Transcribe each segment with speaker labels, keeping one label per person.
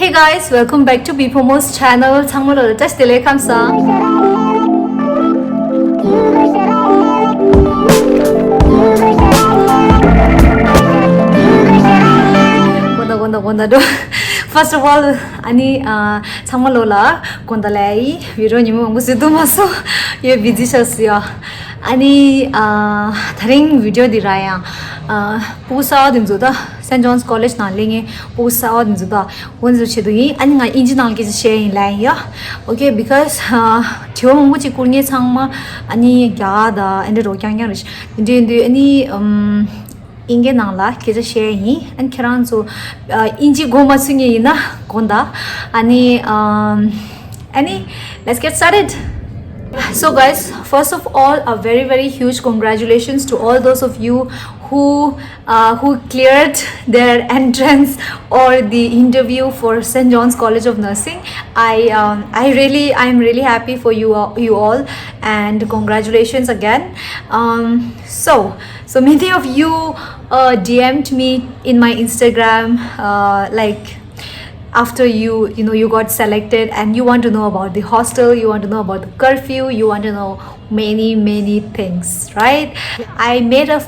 Speaker 1: Hey guys, welcome back to Bipomo's channel. 창문으로 다시 감사. First of all, ani 창문로라 건달레이 위로님은 무슨도 마서 ये busy 셨어요. ani 다른 비디오 디라야 pusa dimzuda St. John's College na lenge pusa dimzuda wonzu chedui ani nga engineer ke share in line ya okay because thyo mo chi kurnge changma ani ga da ende ro kyang yang inde ani inge nangla ke share hi an kran so inji goma singe ina konda ani let's get started. So guys, first of all, a very huge congratulations to all those of you who cleared their entrance or the interview for St. John's College of Nursing. I'm really happy for you all, and congratulations again. So many of you DM'd me in my Instagram like after you got selected, and you want to know about the hostel, you want to know about the curfew, you want to know many things, right? I made a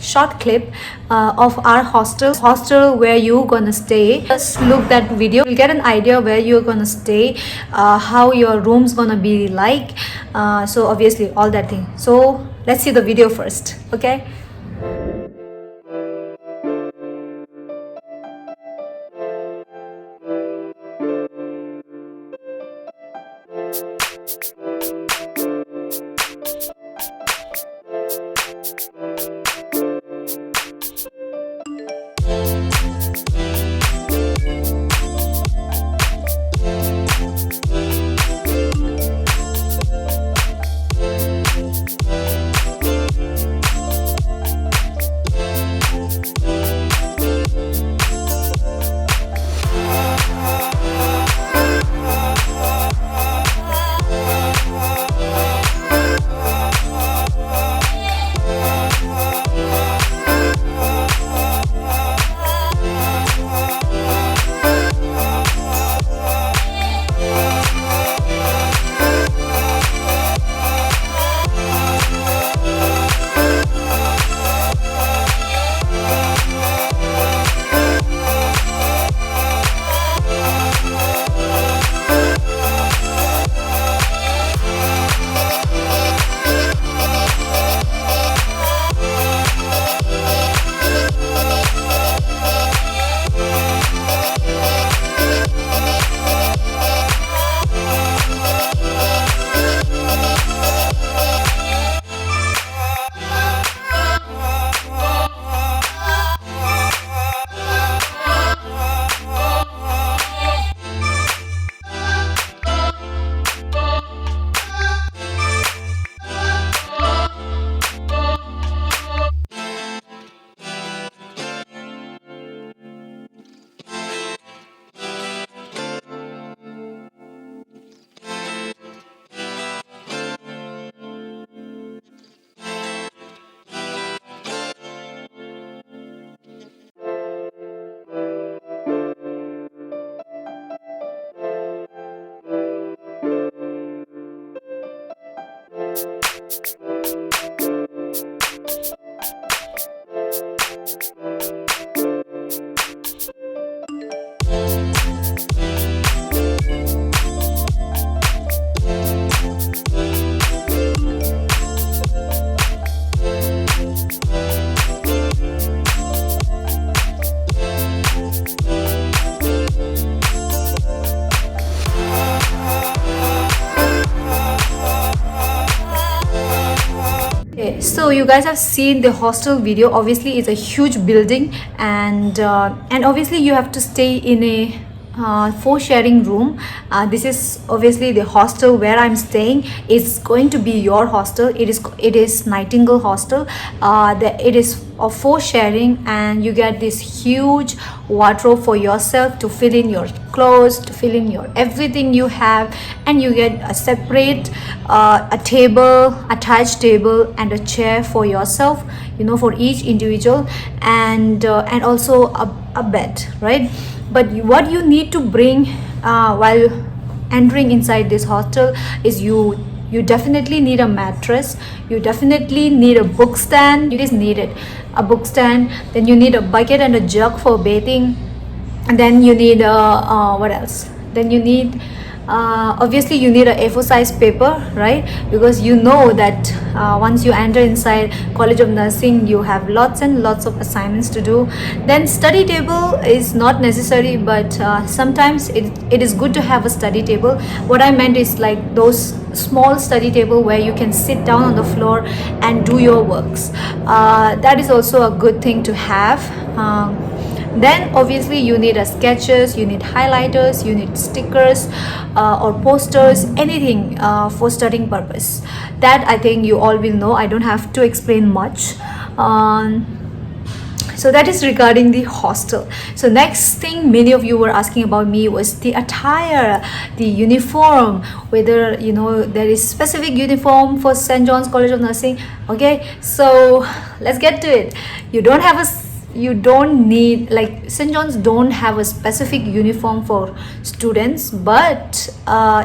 Speaker 1: short clip of our hostel where you gonna stay. Just look that video, you'll get an idea where you're gonna stay, how your room's gonna be like, so obviously all that thing. So let's see the video first, okay? So you guys have seen the hostel video. Obviously it's a huge building, and obviously you have to stay in a 4 sharing room. This is obviously the hostel where I'm staying. It's going to be your hostel. It is Nightingale Hostel. It is of 4 sharing, and you get this huge wardrobe for yourself to fill in your clothes, to fill in your everything you have, and you get a separate a table, attached table, and a chair for yourself, for each individual, and also a bed, right? But what you need to bring while entering inside this hostel is you definitely need a mattress, you definitely need a book stand. It is needed, a book stand. Then you need a bucket and a jug for bathing. And then you need what else? Then you need obviously you need a A4 size paper, right? Because you know that once you enter inside College of Nursing, you have lots and lots of assignments to do. Then study table is not necessary, but sometimes it is good to have a study table. What I meant is like those small study table where you can sit down on the floor and do your works. That is also a good thing to have. Then obviously you need a sketches, you need highlighters, you need stickers or posters, anything for studying purpose. That I think you all will know, I don't have to explain much. So that is regarding the hostel. So next thing many of you were asking about me was the attire, the uniform, whether you know there is specific uniform for St. John's College of Nursing. Okay, so let's get to it. You don't need, like, St. John's don't have a specific uniform for students, but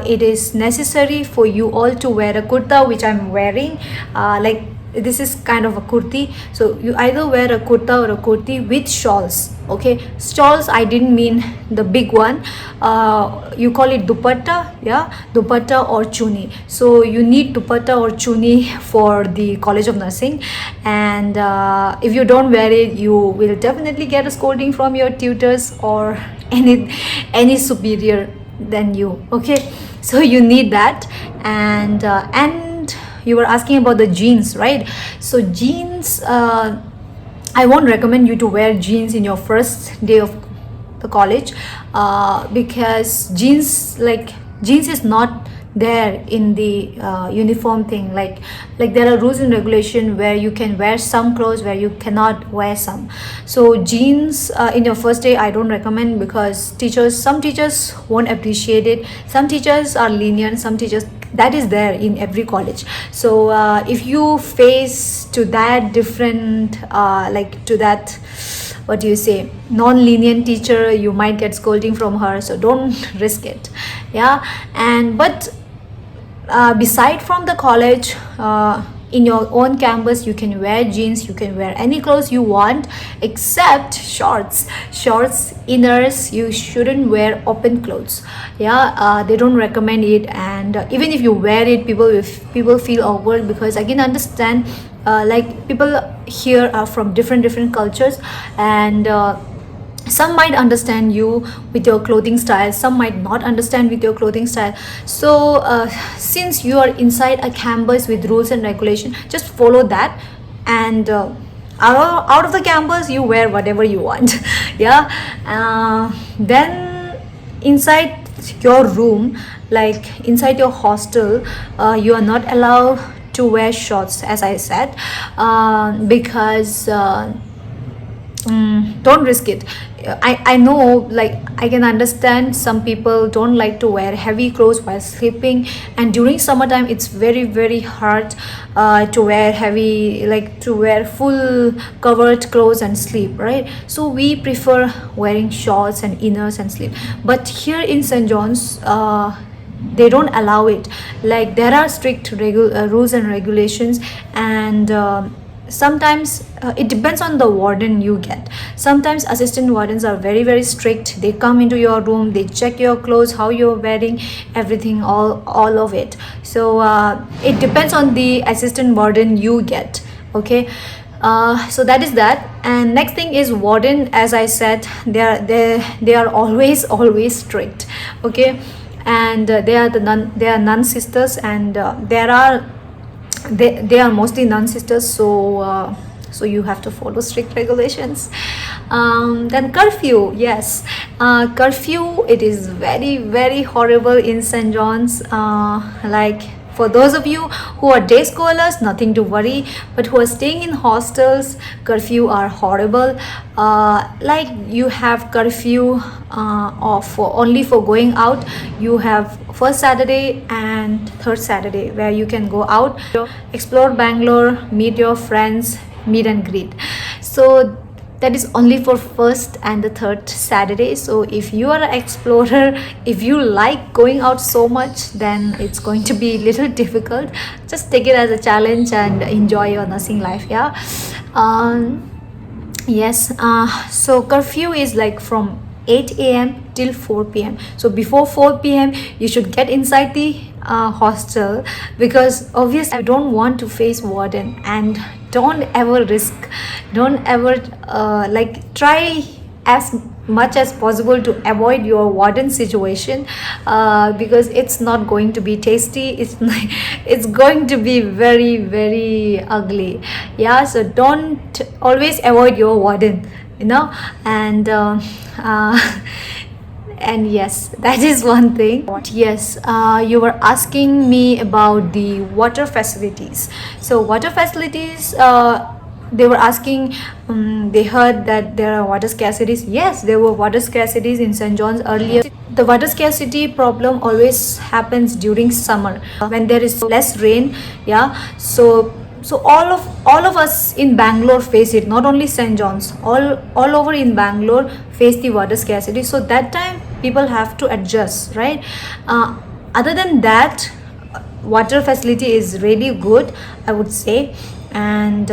Speaker 1: it is necessary for you all to wear a kurta, which I'm wearing. Like, this is kind of a kurti, so you either wear a kurta or a kurti with shawls. Okay, shawls, I didn't mean the big one. You call it dupatta, yeah, dupatta or chuni. So you need dupatta or chuni for the College of Nursing, and if you don't wear it, you will definitely get a scolding from your tutors or any superior than you. Okay, so you need that. And you were asking about the jeans, right? So jeans, I won't recommend you to wear jeans in your first day of the college, because jeans is not there in the uniform thing. Like there are rules and regulation where you can wear some clothes, where you cannot wear some. So jeans in your first day I don't recommend, because some teachers won't appreciate it. Some teachers are lenient, some teachers, that is there in every college. So if you face to that different to that, what do you say, non-lenient teacher, you might get scolding from her, so don't risk it. Yeah. And but beside from the college, in your own campus, you can wear jeans, you can wear any clothes you want except shorts, inners. You shouldn't wear open clothes. Yeah, they don't recommend it. And even if you wear it, people feel awkward, because I can understand, like, people here are from different cultures, and some might understand you with your clothing style, some might not understand with your clothing style. So since you are inside a campus with rules and regulation, just follow that. And out of the campus, you wear whatever you want. Yeah. Then inside your room, like inside your hostel, you are not allowed to wear shorts, as I said, because don't risk it. I know, like, I can understand some people don't like to wear heavy clothes while sleeping, and during summertime it's very hard to wear heavy, like to wear full covered clothes and sleep, right? So we prefer wearing shorts and inners and sleep. But here in St. John's, they don't allow it. Like, there are strict rules and regulations, and sometimes it depends on the warden you get. Sometimes assistant wardens are very strict. They come into your room, they check your clothes, how you're wearing, everything, all of it. So it depends on the assistant warden you get. Okay. So that is that. And next thing is warden. As I said, they are always strict. Okay. And they are nun sisters, and they are mostly nun sisters, so you have to follow strict regulations. Then curfew, yes, curfew, it is very horrible in St. John's. Like, for those of you who are day scholars, nothing to worry, but who are staying in hostels, curfew are horrible. Like, you have curfew only for going out. You have first Saturday and third Saturday where you can go out, explore Bangalore, meet your friends, meet and greet. So that is only for first and the third Saturday. So if you are an explorer, if you like going out so much, then it's going to be a little difficult. Just take it as a challenge and enjoy your nursing life. Yeah. Yes. So curfew is like from 8 a.m. till 4 p.m. So before 4 p.m. you should get inside the hostel, because obviously I don't want to face warden. And don't ever like try as much as possible to avoid your warden situation, because it's not going to be tasty. It's going to be very, very ugly. Yeah, so don't always avoid your warden, and and yes, that is one thing. Yes, you were asking me about the water facilities. So water facilities, they were asking, they heard that there are water scarcities. Yes, there were water scarcities in St. John's earlier. The water scarcity problem always happens during summer, when there is less rain. Yeah, so all of us in Bangalore face it, not only St. John's, all over in Bangalore face the water scarcity. So that time people have to adjust, right? Other than that, water facility is really good, I would say. And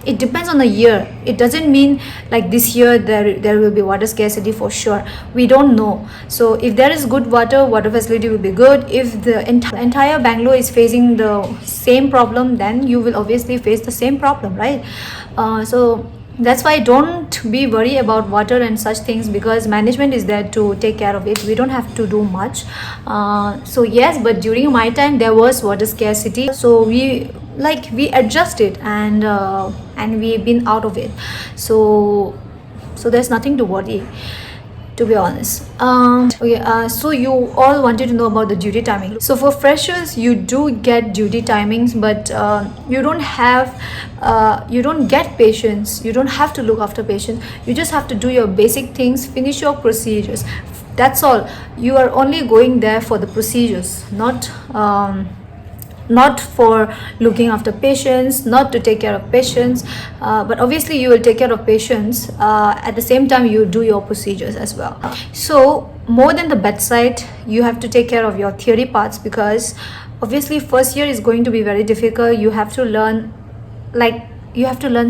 Speaker 1: it depends on the year. It doesn't mean like this year there will be water scarcity for sure. We don't know. So if there is good water facility will be good. If the entire Bangalore is facing the same problem, then you will obviously face the same problem, right? So that's why don't be worried about water and such things, because management is there to take care of it. We don't have to do much. So yes, but during my time there was water scarcity, so we adjusted, and we've been out of it. So there's nothing to worry, to be honest. Okay, so you all wanted to know about the duty timing. So for freshers, you do get duty timings, but you don't get patients. You don't have to look after patients. You just have to do your basic things, finish your procedures. That's all. You are only going there for the procedures, not for looking after patients, not to take care of patients, but obviously you will take care of patients. At the same time, you do your procedures as well. So more than the bedside, you have to take care of your theory parts, because obviously first year is going to be very difficult. You have to learn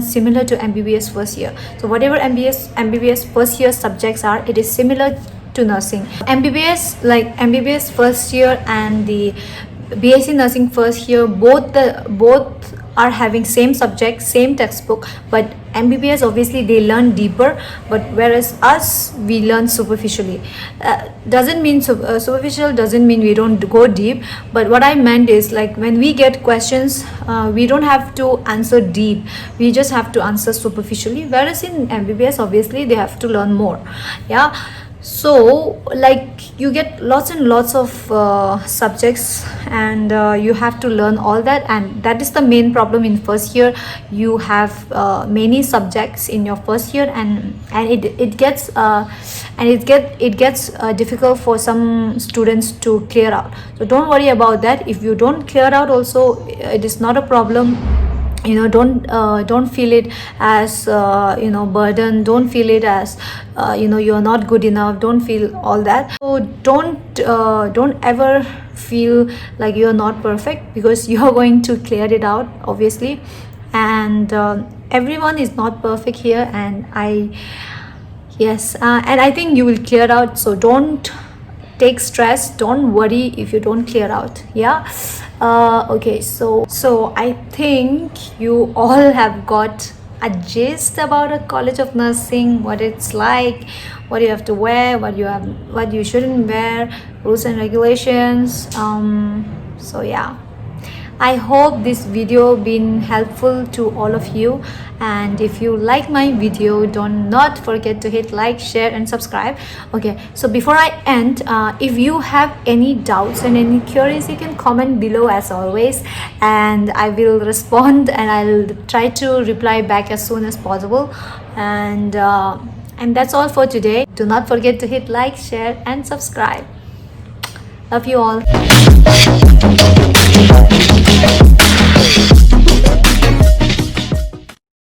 Speaker 1: similar to MBBS first year. So whatever MBBS first year subjects are, it is similar to nursing. MBBS first year and the BSc nursing first year, both are having same subject, same textbook, but MBBS obviously they learn deeper, but whereas us, we learn superficially. Doesn't mean superficial doesn't mean we don't go deep, but what I meant is, like, when we get questions, we don't have to answer deep, we just have to answer superficially, whereas in MBBS obviously they have to learn more. Yeah, so like you get lots and lots of subjects, and you have to learn all that, and that is the main problem in first year. You have many subjects in your first year, and it gets difficult for some students to clear out. So don't worry about that. If you don't clear out also, it is not a problem. Don't feel it as burden. Don't feel it as you're not good enough. Don't feel all that. So don't ever feel like you're not perfect, because you're going to clear it out, obviously. And everyone is not perfect here, and I think you will clear out. So don't take stress, don't worry if you don't clear out. Yeah. Okay, so I think you all have got a gist about a College of Nursing, what it's like, what you have to wear, what you shouldn't wear, rules and regulations. So yeah, I hope this video been helpful to all of you, and if you like my video, don't not forget to hit like, share and subscribe. Okay, so before I end, if you have any doubts and any queries, you can comment below as always, and I will respond, and I'll try to reply back as soon as possible. And that's all for today. Do not forget to hit like, share and subscribe. Love you all.